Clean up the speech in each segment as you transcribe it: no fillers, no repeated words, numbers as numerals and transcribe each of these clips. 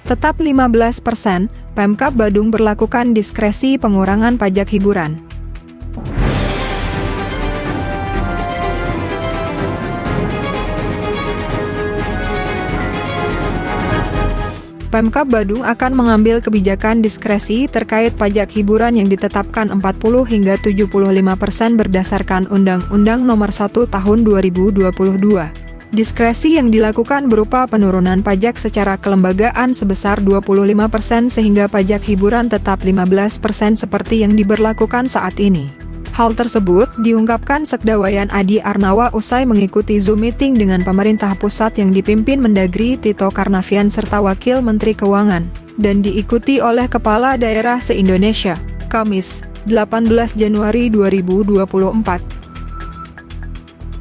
Tetap 15%, Pemkab Badung berlakukan diskresi pengurangan pajak hiburan. Pemkab Badung akan mengambil kebijakan diskresi terkait pajak hiburan yang ditetapkan 40 hingga 75% berdasarkan Undang-Undang Nomor 1 Tahun 2022. Diskresi yang dilakukan berupa penurunan pajak secara kelembagaan sebesar 25% sehingga pajak hiburan tetap 15% seperti yang diberlakukan saat ini. Hal tersebut diungkapkan Sekda Wayan Adi Arnawa usai mengikuti Zoom meeting dengan pemerintah pusat yang dipimpin Mendagri Tito Karnavian serta Wakil Menteri Keuangan, dan diikuti oleh Kepala Daerah se-Indonesia, Kamis, 18 Januari 2024.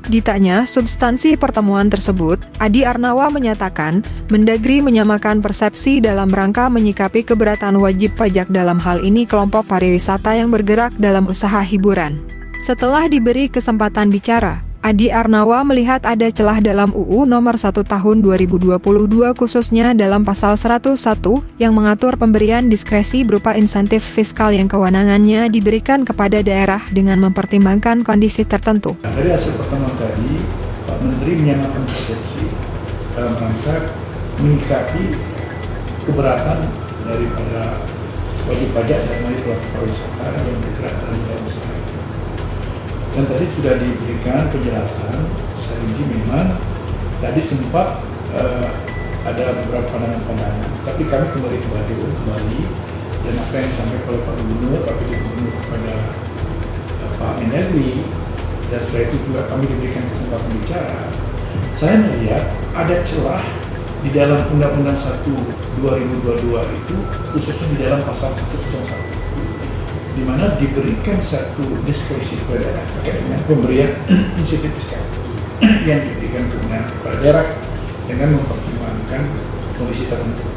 Ditanya substansi pertemuan tersebut, Adi Arnawa menyatakan, Mendagri menyamakan persepsi dalam rangka menyikapi keberatan wajib pajak dalam hal ini kelompok pariwisata yang bergerak dalam usaha hiburan. Setelah diberi kesempatan bicara, Adi Arnawa melihat ada celah dalam UU Nomor 1 Tahun 2022 khususnya dalam Pasal 101 yang mengatur pemberian diskresi berupa insentif fiskal yang kewenangannya diberikan kepada daerah dengan mempertimbangkan kondisi tertentu. Dari hasil pertemuan tadi, Pak Menteri menyamakan persepsi dalam rangka menyikapi keberatan daripada wajib pajak dan dari pelaku pariwisata yang bergerak dalam bidang usaha. Dan tadi sudah diberikan penjelasan, saya rinci memang tadi sempat ada beberapa pandangan-pandangan, tapi kami kembali dan apa yang disampaikan oleh Pak Gubernur, Pak Pj Gubernur kepada Pak Mendagri, dan setelah itu juga kami diberikan kesempatan bicara. Saya melihat ada celah di dalam Undang-Undang 1 2022 itu, khususnya di dalam Pasal 101. Di mana diberikan satu diskresi kepada daerah terkait dengan pemberian insentif fiskal yang diberikan kepada daerah dengan mempertimbangkan kondisi tertentu.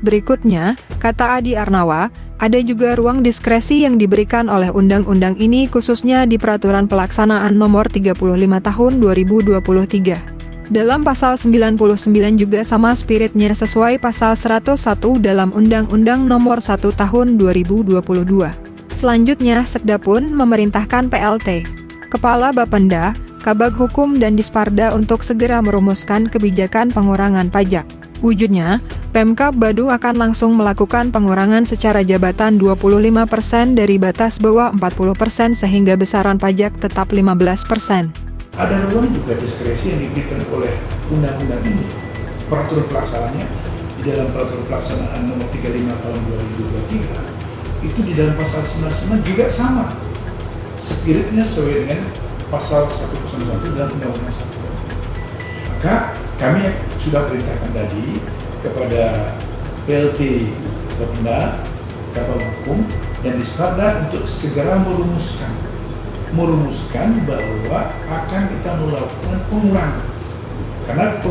Berikutnya, kata Adi Arnawa, ada juga ruang diskresi yang diberikan oleh undang-undang ini khususnya di Peraturan Pelaksanaan Nomor 35 Tahun 2023. Dalam Pasal 99 juga sama spiritnya sesuai Pasal 101 dalam Undang-Undang Nomor 1 Tahun 2022. Selanjutnya, Sekda pun memerintahkan PLT, Kepala Bapenda, Kabag Hukum dan Disparda untuk segera merumuskan kebijakan pengurangan pajak. Wujudnya, Pemkab Badung akan langsung melakukan pengurangan secara jabatan 25% dari batas bawah 40% sehingga besaran pajak tetap 15%. Ada ruang juga diskresi yang diberikan oleh undang-undang ini. Peraturan pelaksanaannya di dalam Peraturan Pelaksanaan Nomor 35 Tahun 2023 itu di dalam Pasal 99 juga sama. Spiritnya sesuai dengan Pasal 101 dalam Undang-Undang 1. Maka kami sudah perintahkan tadi kepada PLT Bapenda, Kabag Hukum dan Disparda untuk segera merumuskan bahwa akan kita melakukan pengurangan. Karena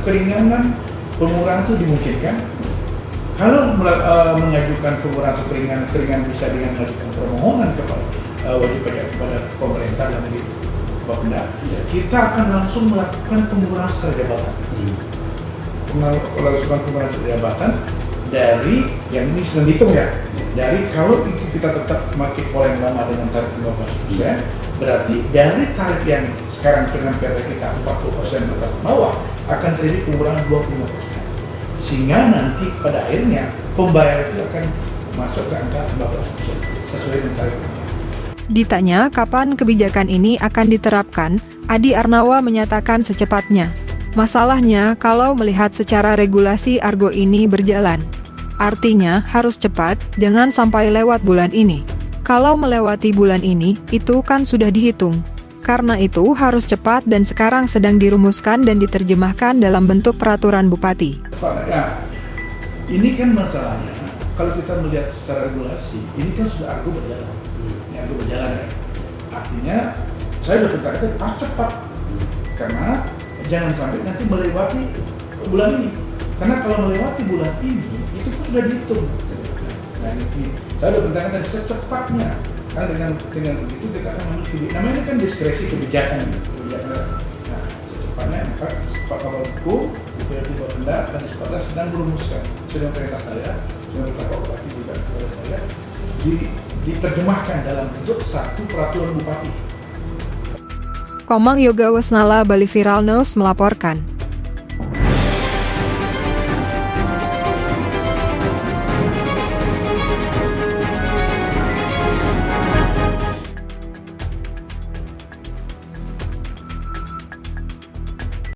keringanan pengurangan itu dimungkinkan. Kalau mengajukan pengurangan atau keringanan bisa dengan mengajukan permohonan kepada wajib pajak kepada pemerintah dan di Bapenda, kita akan langsung melakukan pengurangan secara jabatan. Melakukan pengurangan secara jabatan dari yang ini sedang dihitung ya. Dari kalau itu kita tetap memakai pola yang lama dengan tarif 15%, berarti dari tarif yang sekarang dengan PT kita 40% atas bawah akan terjadi pengurangan 25%. Sehingga nanti pada akhirnya pembayar itu akan masuk ke angka 15% sesuai dengan tarifnya. Ditanya kapan kebijakan ini akan diterapkan, Adi Arnawa menyatakan secepatnya. Masalahnya kalau melihat secara regulasi Argo ini berjalan. Artinya harus cepat, jangan sampai lewat bulan ini. Kalau melewati bulan ini, itu kan sudah dihitung. Karena itu harus cepat dan sekarang sedang dirumuskan dan diterjemahkan dalam bentuk peraturan Bupati. Nah, ini kan masalahnya, kalau kita melihat secara regulasi, ini kan sudah Argo berjalan. Argo berjalan kan. Artinya, saya sudah berkata harus cepat. Karena jangan sampai nanti melewati bulan ini. Karena kalau melewati bulan ini, itu pun sudah dihitung. Nah, ini saya sudah berkata secepatnya. Karena dengan begitu kita akan mengambil namanya kan diskresi kebijakan. Nah, secepatnya maka Pak Kabag Hukum BPT Bapenda dan Isparda sedang merumuskan, sedang perintah saya, sedang Bapak Bupati juga kepada saya, diterjemahkan dalam bentuk satu peraturan bupati. Komang Yoga Wasnala Bali Viral News melaporkan.